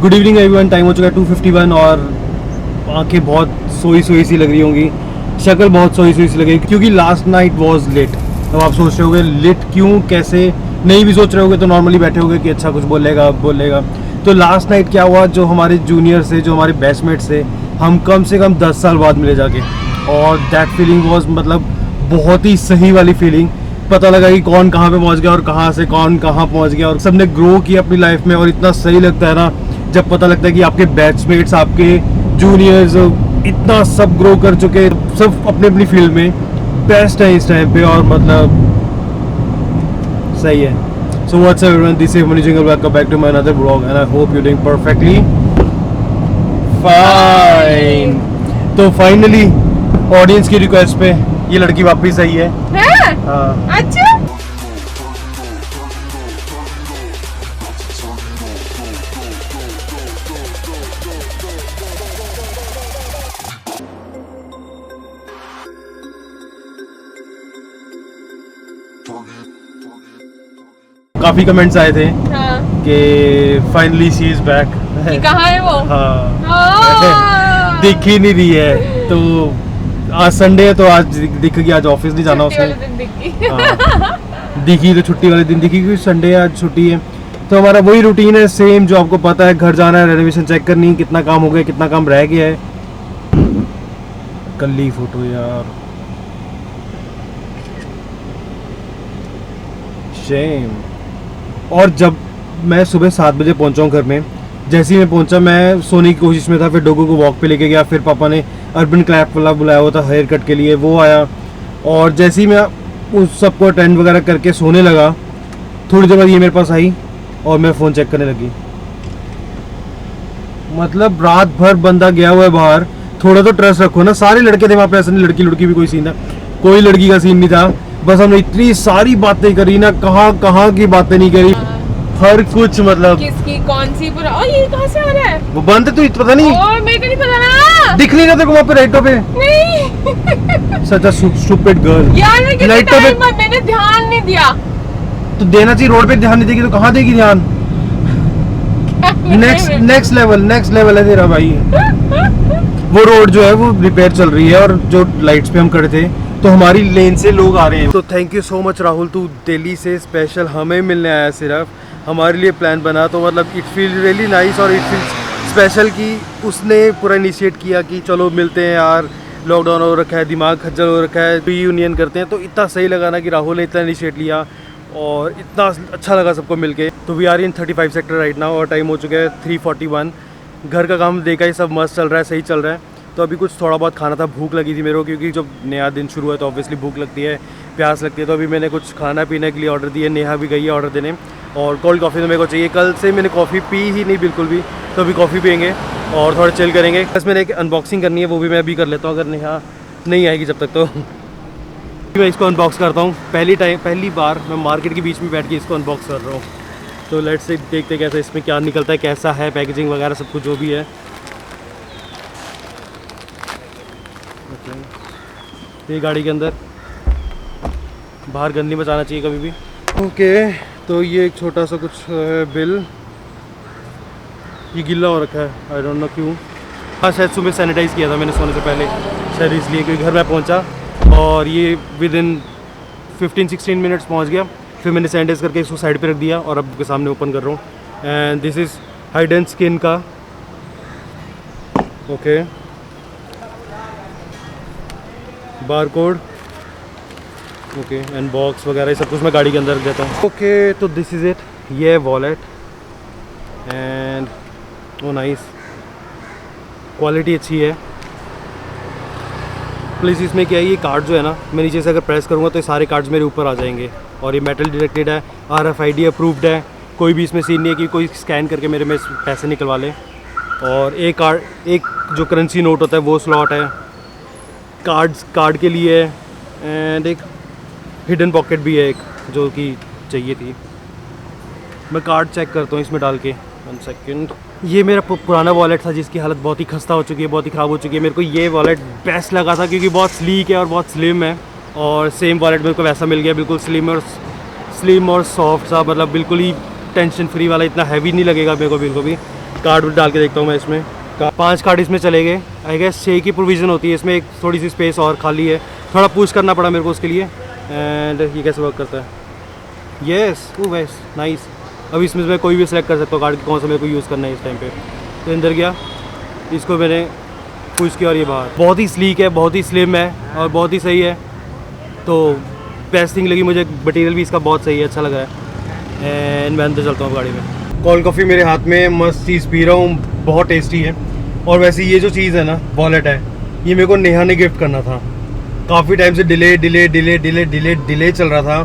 Good evening everyone, time हो चुका है 2:51 और आंखें बहुत सोई सोई सी लग रही होंगी, शक्ल बहुत सोई सोई सी लग रही है क्योंकि लास्ट नाइट वाज लेट। अब आप सोच रहे होगे लेट क्यों, कैसे, नहीं भी सोच रहे होगे तो नॉर्मली बैठे होगे कि अच्छा कुछ बोलेगा। तो लास्ट नाइट क्या हुआ, जो हमारे जूनियर से, जो हमारे बेस्टमेट से हम कम से कम 10 साल बाद मिले जाके, और दैट फीलिंग वाज मतलब बहुत ही सही वाली फीलिंग। पता लगा कि कौन कहाँ पे पहुँच गया और कहाँ से कौन कहाँ पहुँच गया, और सबने ग्रो किया अपनी लाइफ में। और इतना सही लगता है ना जब पता लगता है कि आपके बैचमेट्स, आपके जूनियर्स इतना सब ग्रो कर चुके, सब अपने अपनी फील्ड में बेस्ट है इस टाइम पे, और मतलब सही है। So what's up everyone, this is Money Jingle, welcome back to my another vlog and I hope you doing perfectly fine. तो फाइनली ऑडियंस की रिक्वेस्ट पे ये लड़की वापस आई है। हाँ। अच्छा, काफी कमेंट्स आए थे हाँ। कि फाइनली शी इज बैक। कि कहाँ है वो? हाँ। दिख ही नहीं रही है। तो आज संडे है तो आज दिख गई, आज ऑफिस नहीं जाना उसने। हाँ। दिखी तो छुट्टी वाले दिन दिखी क्योंकि संडे आज छुट्टी है। तो हमारा वही रूटीन है सेम जो आपको पता है, घर जाना है, रेनोवेशन चेक करनी, कितना काम हो गया, कितना काम रह गया है। कल ही फोटो यार, शेम। और जब मैं सुबह 7 बजे पहुंचा हूँ घर में, जैसे ही मैं पहुंचा मैं सोने की कोशिश में था, फिर डोगो को वॉक पे लेके गया, फिर पापा ने अर्बन क्लैप वाला बुलाया हुआ था हेयर कट के लिए, वो आया। और जैसे ही मैं उस सबको अटेंड वगैरह करके सोने लगा, थोड़ी देर बाद ये मेरे पास आई और मैं फ़ोन चेक करने लगी। मतलब रात भर बंदा गया हुआ है बाहर, थोड़ा तो ट्रस्ट रखो ना। सारे लड़के थे वहाँ पे, ऐसा नहीं लड़की लड़की भी कोई सीन था, कोई लड़की का सीन नहीं था। बस हमने इतनी सारी बातें करी ना, कहाँ कहाँ की बातें नहीं करी, हर कुछ मतलब। किसकी कौन सी पूरा? ओ ये कहाँ से आ रहा है? वो बंद है, तो पता नहीं। ओ मेरे को नहीं पता ना। दिख नहीं रहा तेरे को वहाँ पे राइटों पे? नहीं। सच अ स्टूपिड गर्ल। यार मैं कितने राइटों पे टाइम बाद मैंने ध्यान नहीं दिया। तो देना चाहिए, रोड पे ध्यान नहीं देगी तो कहाँ देगी ध्यान? नेक्स्ट लेवल है तेरा भाई। वो रोड जो है वो रिपेयर चल रही है, और जो लाइट्स पे हम खड़े थे तो हमारी लेन से लोग आ रहे हैं। तो thank you so much Rahul, तू दिल्ली से स्पेशल हमें मिलने आया, सिर्फ हमारे लिए प्लान बना। तो मतलब इट फील रियली नाइस और इट फील स्पेशल कि उसने पूरा इनिशिएट किया कि चलो मिलते हैं यार, लॉकडाउन हो रखा है, दिमाग खज्जल हो रखा है, रीयूनियन करते हैं। तो इतना सही लगा ना कि राहुल ने इतना इनिशिएट लिया और इतना अच्छा लगा सबको मिलके। तो we are in 35 sector right now और टाइम हो चुका है 3:41। घर का काम देखा ही, सब मस्त चल रहा है, सही चल रहा है। तो अभी कुछ थोड़ा बहुत खाना था, भूख लगी थी मेरे को, क्योंकि जब नया दिन शुरू है तो ऑब्वियसली भूख लगती है, प्यास लगती है। तो अभी मैंने कुछ खाना पीने के लिए ऑर्डर दिए, नेहा भी गई है ऑर्डर देने, और कोल्ड कॉफ़ी तो मेरे को चाहिए। कल से मैंने कॉफ़ी पी ही नहीं बिल्कुल भी, तो अभी कॉफ़ी पियेंगे और थोड़ा चिल करेंगे। बस मैंने एक अनबॉक्सिंग करनी है, वो भी मैं अभी कर लेता हूँ, अगर नेहा नहीं आएगी जब तक। तो मैं इसको अनबॉक्स करता हूँ, पहली बार मैं मार्केट के बीच में बैठ के इसको अनबॉक्स कर रहा हूँ। तो लेट्स से देखते कैसा इसमें क्या निकलता है, कैसा है पैकेजिंग वगैरह सब कुछ जो भी है। ये गाड़ी के अंदर, बाहर गंदगी बचाना चाहिए कभी भी। ओके, तो ये एक छोटा सा कुछ बिल, ये गिल्ला हो रखा है, आई डोंट नो क्यों। हाँ शायद सुबह सैनिटाइज़ किया था मैंने सोने से पहले, शायद इसलिए, क्योंकि घर में पहुंचा और ये विद इन 15-16 मिनट्स पहुंच गया। फिर मैंने सैनिटाइज करके इसको साइड पे रख दिया और अब के सामने ओपन कर रहा हूँ। And this is hide and skin का, okay, barcode, okay, and box वगैरह सब कुछ मैं गाड़ी के अंदर रख देता हूँ। ओके, तो दिस इज़ इट, ये wallet and oh nice, quality अच्छी है। प्लीज़ इसमें क्या है, ये कार्ड जो है ना, मैं नीचे से अगर प्रेस करूँगा तो ये सारे कार्ड्स मेरे ऊपर आ जाएंगे, और ये मेटल डिटेक्टेड है, RFID अप्रूव्ड है, कोई भी इसमें सीन नहीं है कि कोई स्कैन करके मेरे में पैसे निकलवा ले। और एक कार्ड, एक जो करेंसी नोट होता है वो स्लॉट है, कार्ड के लिए, एंड एक हिडन पॉकेट भी है एक जो कि चाहिए थी। मैं कार्ड चेक करता हूँ इसमें डाल के, 1 सेकेंड। ये मेरा पुराना वॉलेट था जिसकी हालत बहुत ही खस्ता हो चुकी है, बहुत ही ख़राब हो चुकी है। मेरे को ये वॉलेट बेस्ट लगा था क्योंकि बहुत स्लीक है और बहुत स्लिम है, और सेम वॉलेट मेरे को वैसा मिल गया, बिल्कुल स्लिम और सॉफ्ट सा, मतलब बिल्कुल ही टेंशन फ्री वाला, इतना हैवी नहीं लगेगा मेरे को बिल्कुल भी। कार्ड डाल के देखता हूँ मैं इसमें। 5 कार्ड इसमें चले गए। आई गेस 6 की प्रोविज़न होती है इसमें, एक थोड़ी सी स्पेस और खाली है, थोड़ा पुश करना पड़ा मेरे को उसके लिए। एंड ये कैसे वर्क करता है? येस, ओ वैस नाइस। अब इसमें मैं कोई भी सिलेक्ट कर सकता हूँ कार्ड कौन सा मेरे को यूज़ करना है इस टाइम पे। तो अंदर गया, इसको मैंने पुश किया और ये बाहर। बहुत ही स्लीक है, बहुत ही स्लिम है और बहुत ही सही है। तो बेस्ट थिंग लगी मुझे, मटेरियल भी इसका बहुत सही है, अच्छा लगा है। एंड मैं अंदर चलता हूँ गाड़ी में। कोल्ड कॉफ़ी मेरे हाथ में, मस्त चीज़ पी रहा हूँ, बहुत टेस्टी है। और वैसे ये जो चीज़ है ना, वॉलेट है, ये मेरे को नेहा ने गिफ्ट करना था। काफ़ी टाइम से डिले चल रहा था।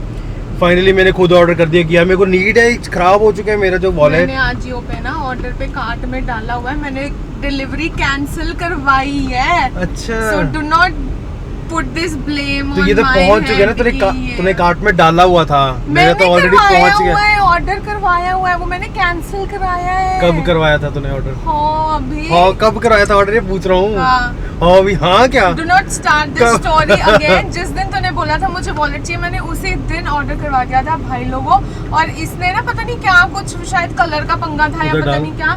फाइनली मैंने खुद ऑर्डर कर दिया कि यार मेरे को नीड है, ख़राब हो चुका है मेरा जो वॉलेट। मैंने आजियो पे ना ऑर्डर पे कार्ट में डाला हुआ है, मैंने डिलीवरी कैंसिल करवाई है। अच्छा, so do not put this blame तो ऑन ये तो माय पहुंच चुके ना, तूने कार्ट में डाला हुआ था, मेरा तो ऑलरेडी पहुंच गया। ऑर्डर करवाया हुआ है, वो मैंने कैंसिल कराया है। कब करवाया था तूने ऑर्डर? हाँ अभी। हाँ कब करवाया था ऑर्डर, ये पूछ रहा हूँ। हाँ अभी। हाँ क्या? Do not start this story again. जिस दिन तूने बोला था मुझे वॉलेट चाहिए, मैंने उसी दिन ऑर्डर करवा दिया था भाई लोगों। और इसने ना पता नहीं क्या, कुछ शायद कलर का पंगा था या पता नहीं क्या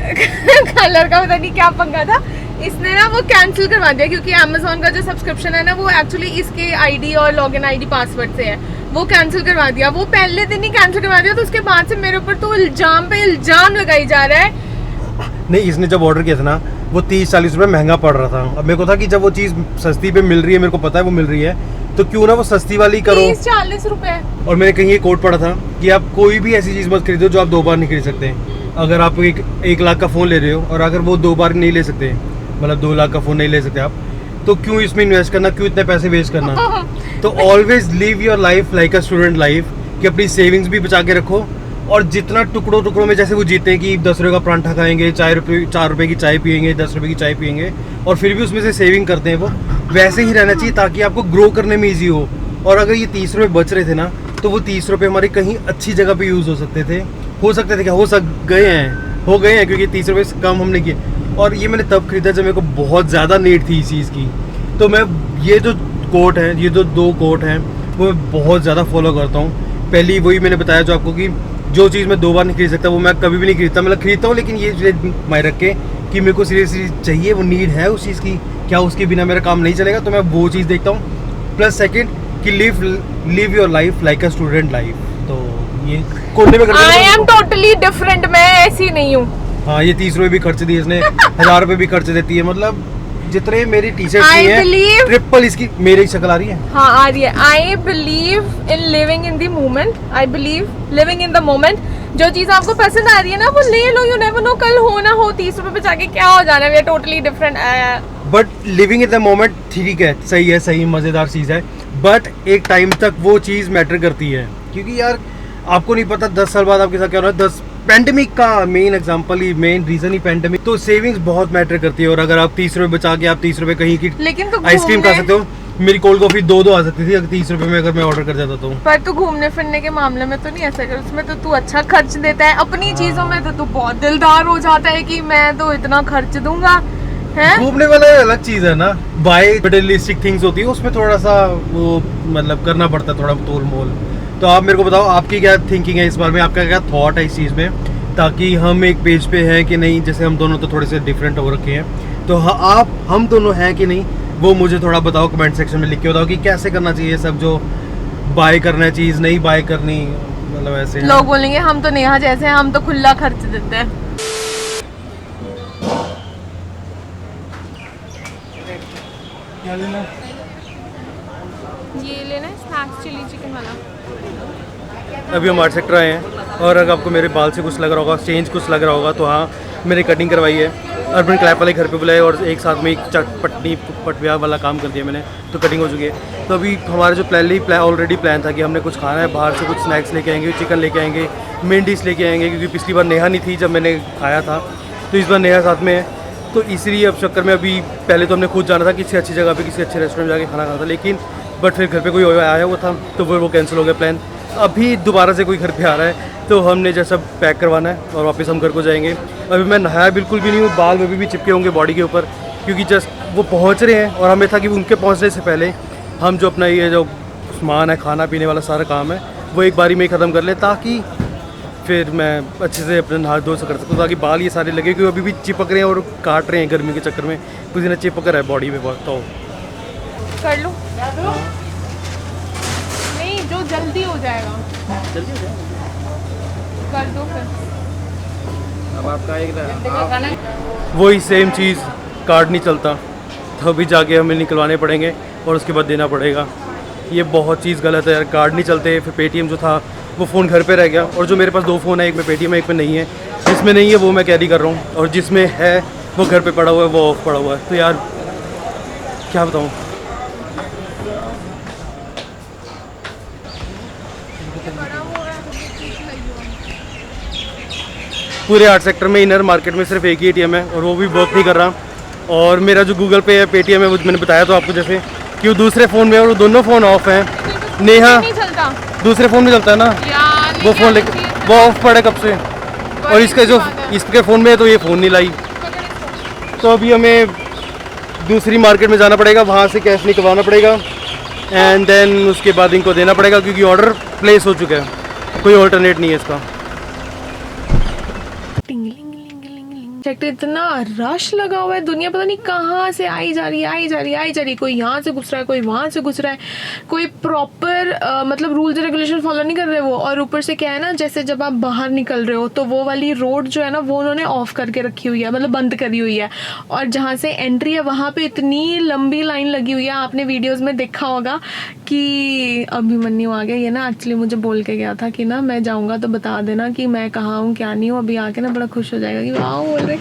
कलर का पता नहीं क्या पंगा था, इसने ना वो कैंसिल करवा दिया। क्योंकि अमेज़न का जो सब्सक्रिप्शन है ना, वो एक्चुअली इसके आईडी और लॉगिन आईडी पासवर्ड से है, वो कैंसिल करवा दिया। वो पहले दिन ही कैंसिल करवा दिया, तो उसके बाद से मेरे ऊपर तो इल्जाम पे इल्जाम लगाई जा रहा है। नहीं, इसने जब ऑर्डर किया था ना, वो 30-40 रुपये महंगा पड़ रहा था। अब मेरे को था कि जब वो चीज़ सस्ती पे मिल रही है, मेरे को पता है वो मिल रही है, तो क्यों ना वो सस्ती वाली करो। 30-40 रुपए। और मैंने कहीं ये कोड पढ़ा था कि आप कोई भी ऐसी चीज़ मत खरीदो जो आप 2 बार नहीं खरीद सकते। अगर आप 1 लाख का फ़ोन ले रहे हो और अगर वो 2 बार नहीं ले सकते, मतलब 2 लाख का फ़ोन नहीं ले सकते आप, तो क्यों इसमें इन्वेस्ट करना, क्यों इतने पैसे वेस्ट करना। तो always live your life like a student life, कि अपनी सेविंग्स भी बचा के रखो। और जितना टुकड़ों में, जैसे वो जीते हैं कि 10 रुपये का परांठा खाएंगे, 4 रुपये की चाय पियेंगे, 10 रुपये की चाय पियेंगे, और फिर भी उसमें से सेविंग करते हैं, वो वैसे ही रहना चाहिए ताकि आपको ग्रो करने में ईजी हो। और अगर ये 30 रुपये बच रहे थे ना, तो वो 30 रुपये हमारे कहीं अच्छी जगह पे यूज़ हो सकते थे क्या, हो गए हैं क्योंकि 30 रुपये से कम हमने किए। और ये मैंने तब खरीदा जब मेरे को बहुत ज़्यादा नीड थी इस चीज़ की। तो मैं ये जो कोट है, ये जो 2 कोट हैं, वो मैं बहुत ज़्यादा फॉलो करता हूँ। पहली वही मैंने बताया जो आपको, कि जो चीज़ मैं 2 बार नहीं खरीद सकता वो मैं कभी भी नहीं खरीदता। मतलब खरीदता हूँ, लेकिन ये मैं रख के कि मेरे को सीरियसली चाहिए, वो नीड है उस चीज़ की, क्या उसके बिना मेरा काम नहीं चलेगा, तो मैं वो चीज़ देखता हूँ। प्लस सेकेंड कि live your life like a student life. तो ये कोने में आई एम टोटली डिफरेंट, मैं ऐसी नहीं हूँ। हाँ, ये 30 रुपये भी खर्च दिए इसने, 1000 रुपये भी खर्च देती है। मतलब जितने मेरी टी शर्ट की है, ट्रिपल इसकी मेरी शक्ल आ रही है। हाँ आ रही है। I believe in living in the moment, I believe living in the moment. जो चीज़ आपको पसंद आ रही है ना, वो ले लो, यू नेवर नो कल हो ना हो 30 रुपये पे जाके क्या हो जाना है। We are totally different. But living in the moment ठीक है, सही मज़ेदार चीज़ है, बट एक टाइम तक वो चीज़ मैटर करती है। क्योंकि यार आपको नहीं पता 10 साल बाद आपके साथ क्या हो रहा है। पेंडेमिक का मेन एग्जांपल ही, मेन रीजन ही पेंडेमिक। तो सेविंग्स बहुत मैटर करती है। और अगर आप 30 रुपये बचा के आप 30 रुपये कहीं की लेकिन तो आइसक्रीम खा सकते हो। मेरी कोल्ड कॉफी 2 आ सकती थी अगर 30 रुपये में अगर मैं ऑर्डर कर जाता तो। पर तू घूमने फिरने के मामले में तो नहीं ऐसा कर, उसमें तो तू अच्छा खर्च देता है। अपनी चीजों में तो तू बहुत दिलदार हो जाता है कि मैं तो इतना खर्च दूंगा। घूमने वाला अलग चीज है ना, बाय मटेरियलिस्टिक थिंग्स होती है, उसमें थोड़ा सा वो मतलब करना पड़ता है, थोड़ा तोल मोल। तो आप मेरे को बताओ आपकी क्या थिंकिंग है इस बारे में, आपका क्या थॉट है इस चीज़ में, ताकि हम एक पेज पे हैं कि नहीं। जैसे हम दोनों तो थोड़े से डिफरेंट हो रखे हैं, तो हम दोनों हैं कि नहीं, वो मुझे थोड़ा बताओ, कमेंट सेक्शन में लिख के बताओ कि कैसे करना चाहिए सब, जो बाय करना है चीज़, नहीं बाय करनी, मतलब ऐसे। लोग बोलेंगे हम तो नेहा जैसे हैं, हम तो खुला खर्च देते हैं। क्या लेना? ये लेना है स्नैक्स चिली चिकन वाला। अभी हम आर्ट सेक्टर आए हैं, और अगर आपको मेरे बाल से कुछ लग रहा होगा, चेंज कुछ लग रहा होगा, तो हाँ मैंने कटिंग करवाई है। अर्बन क्लैप वाले घर पे बुलाए और एक साथ में एक पटविया वाला काम कर दिया मैंने, तो कटिंग हो चुकी है। तो अभी हमारा जो ऑलरेडी प्लान था कि हमने कुछ खाना है, बाहर से कुछ स्नैक्स लेके आएंगे, चिकन लेके आएंगे, मेन डिश लेके आएंगे, क्योंकि पिछली बार नेहा नहीं थी जब मैंने खाया था, तो इस बार नेहा साथ में है। तो इसलिए अब चक्कर में अभी पहले तो हमने खुद जाना था किसी अच्छी जगह पे, किसी अच्छे रेस्टोरेंट में जाके खाना खाना था, लेकिन बट फिर घर पे कोई आया हुआ था, तो वो कैंसिल हो गया प्लान। अभी दोबारा से कोई घर पे आ रहा है, तो हमने जैसा पैक करवाना है और वापस हम घर को जाएंगे। अभी मैं नहाया बिल्कुल भी नहीं हूँ, बाल अभी भी चिपके होंगे बॉडी के ऊपर, क्योंकि जस्ट वो पहुँच रहे हैं और हमें था कि उनके पहुँचने से पहले हम जो अपना ये जो सामान है, खाना पीने वाला सारा काम है, वो एक बारी में ही ख़त्म कर लें, ताकि फिर मैं अच्छे से अपने हाथ धो कर सकता हूँ, ताकि बाल ये सारे लगे, क्योंकि अभी भी चिपक रहे हैं और काट रहे हैं गर्मी के चक्कर में, कुछ दिन चिपक रहा है बॉडी में बहुत। तो कर लूँ नहीं, जो जल्दी हो जाएगा कर दो फिर। अब आपका एक वही सेम चीज़ कार्ड नहीं चलता, तभी जाके हमें निकलवाने पड़ेंगे और उसके बाद देना पड़ेगा। ये बहुत चीज़ गलत है यार, कार्ड नहीं चलते। फिर पेटीएम जो था वो फ़ोन घर पे रह गया, और जो मेरे पास 2 फ़ोन है, एक में पेटीएम है, एक में नहीं है। जिसमें नहीं है वो मैं कैरी कर रहा हूँ, और जिसमें है वो घर पे पड़ा हुआ है, वो ऑफ पड़ा हुआ है। तो यार क्या बताऊँ। पूरे 8 सेक्टर में इनर मार्केट में सिर्फ एक ही ATM है, और वो भी वर्क नहीं कर रहा। और मेरा जो गूगल पे है, पेटीएम है, वो मैंने बताया तो आपको जैसे कि वो दूसरे फ़ोन में है, और वो दोनों फ़ोन ऑफ हैं। नेहा नहीं चलता दूसरे फ़ोन में चलता है ना, यार, वो फ़ोन लेके वो ऑफ पड़ा कब से, और इसका जो इसके फ़ोन में है तो ये फ़ोन नहीं लाई। तो अभी हमें दूसरी मार्केट में जाना पड़ेगा, वहाँ से कैश निकलवाना पड़ेगा, एंड देन उसके बाद इनको देना पड़ेगा, क्योंकि ऑर्डर प्लेस हो चुका है, कोई ऑल्टरनेट नहीं है इसका। सेक्टर इतना रश लगा हुआ है, दुनिया पता नहीं कहाँ से आई जा रही है, कोई यहाँ से घुस रहा है, कोई वहाँ से घुस रहा है, कोई प्रॉपर मतलब रूल्स एंड रेगुलेशन फॉलो नहीं कर रहे वो। और ऊपर से क्या है ना, जैसे जब आप बाहर निकल रहे हो तो वो वाली रोड जो है ना, वो उन्होंने ऑफ करके रखी हुई है, मतलब बंद करी हुई है, और जहाँ से एंट्री है वहाँ पे इतनी लंबी लाइन लगी हुई है। आपने वीडियोज़ में देखा होगा कि अभिमन्यु आ गया, ये ना एक्चुअली मुझे बोल के गया था कि ना मैं जाऊँगा तो बता देना कि मैं कहाँ हूँ क्या नहीं हूँ। अभी आके ना बड़ा खुश हो जाएगा कि वाह बोल रहे।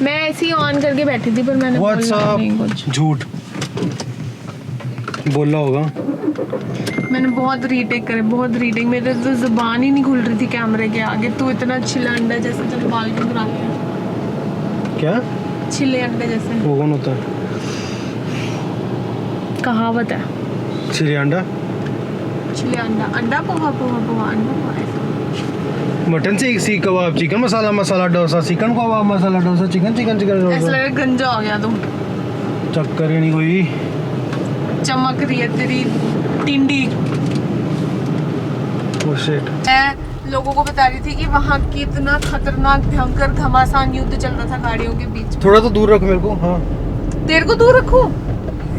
मैं ऐसे ही ऑन करके बैठी थी, पर मैंने बोला नहीं कुछ, झूठ बोला होगा। मैंने बहुत रीटेक करे, बहुत रीटेक, मेरे तो जुबान ही नहीं खुल रही थी कैमरे के आगे। तू इतना छिला अंडा जैसे, चलो बाल क्यों बुरा क्या छिले अंडे जैसे, वो कौन होता है? कहावत है, छिले अंडा, छिले अंडा, अंडा पोहा पोहा पोहा अंडा पोहा। मटन से सीख कबाब, चिकन मसाला मसाला डोसा, चिकन कबाब masala dosa, chicken chicken chicken ऐसा डोसा। लगा गंजा हो गया तुम, चक्कर ही नहीं कोई। चमक रही है तेरी टिंडी। Oh shit. मैं लोगों को बता रही थी कि वहाँ कितना खतरनाक भयंकर घमासान युद्ध चल रहा था गाड़ियों के बीच। थोड़ा तो दूर रख मेरे को। हाँ, तेरे को दूर रखूं?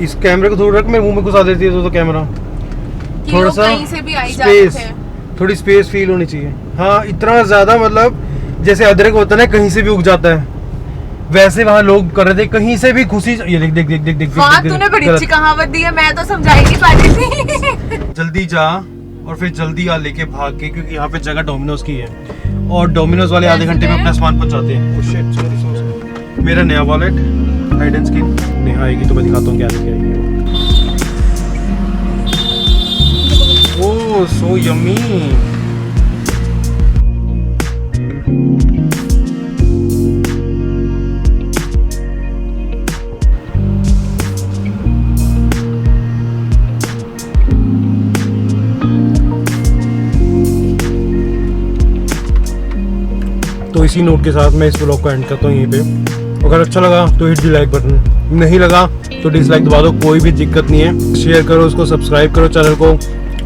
इस कैमरे को दूर रख, मेरे मुंह में घुसा देती है तो कैमरा। कि थोड़ा लोग सा कहीं से भी आई जाते स्पेस, थे। थोड़ी स्पेस फील होनी चाहिए। हाँ, इतना ज्यादा मतलब जैसे अदरक होता है ना, कहीं से भी उग जाता है, वैसे वहाँ लोग कर रहे थे, कहीं से भी खुशी। ये देख देख देख देख देख, वहाँ तूने बड़ी अच्छी कहावत दी है, मैं तो समझा ही नहीं पा रही थी। जल्दी जा और फिर जल्दी आ लेके भाग के, क्योंकि यहाँ पे जगह डोमिनोज की है, और डोमिनोज वाले आधे घंटे में अपना सामान पहुँचाते हैं। Oh shit, sorry. मेरा नया wallet hide and skin Neha आएगी तो मैं दिखाता हूँ क्या लेके आई है। ओह सो यम्मी। तो इसी नोट के साथ मैं इस ब्लॉग को एंड करता हूँ यहीं पे। अगर अच्छा लगा तो हिट दी लाइक बटन, नहीं लगा तो डिसलाइक दबा दो, कोई भी दिक्कत नहीं है। शेयर करो उसको, सब्सक्राइब करो चैनल को,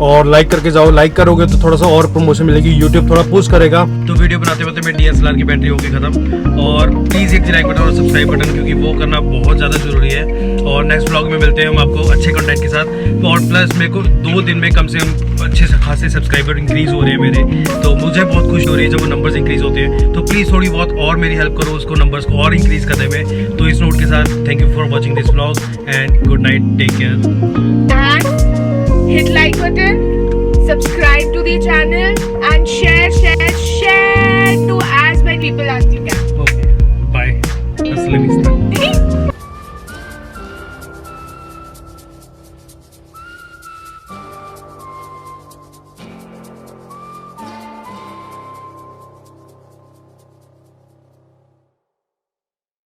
और लाइक करके जाओ। लाइक करोगे तो थोड़ा सा और प्रमोशन मिलेगी, यूट्यूब थोड़ा पुश करेगा। तो वीडियो बनाते बनाते मेरी DSLR की बैटरी होगी खत्म, और प्लीज़ एक लाइक बटन और सब्सक्राइब बटन, क्योंकि वो करना बहुत ज़्यादा ज़रूरी है। और नेक्स्ट ब्लॉग में मिलते हैं हम आपको अच्छे कंटेंट के साथ। तो और प्लस मेरे को 2 दिन में कम से कम अच्छे से खासे सब्सक्राइबर इंक्रीज़ हो रहे हैं मेरे, तो मुझे बहुत खुशी हो रही है जब वो नंबर्स इंक्रीज़ होते हैं। तो प्लीज़ थोड़ी बहुत और मेरी हेल्प करो उसको नंबर्स को और इंक्रीज़ करने में। तो इस नोट के साथ thank you for watching this blog and good night, take care. Hit like button, subscribe to the channel and share to as many people as you can. Okay, bye. Hasta la vista.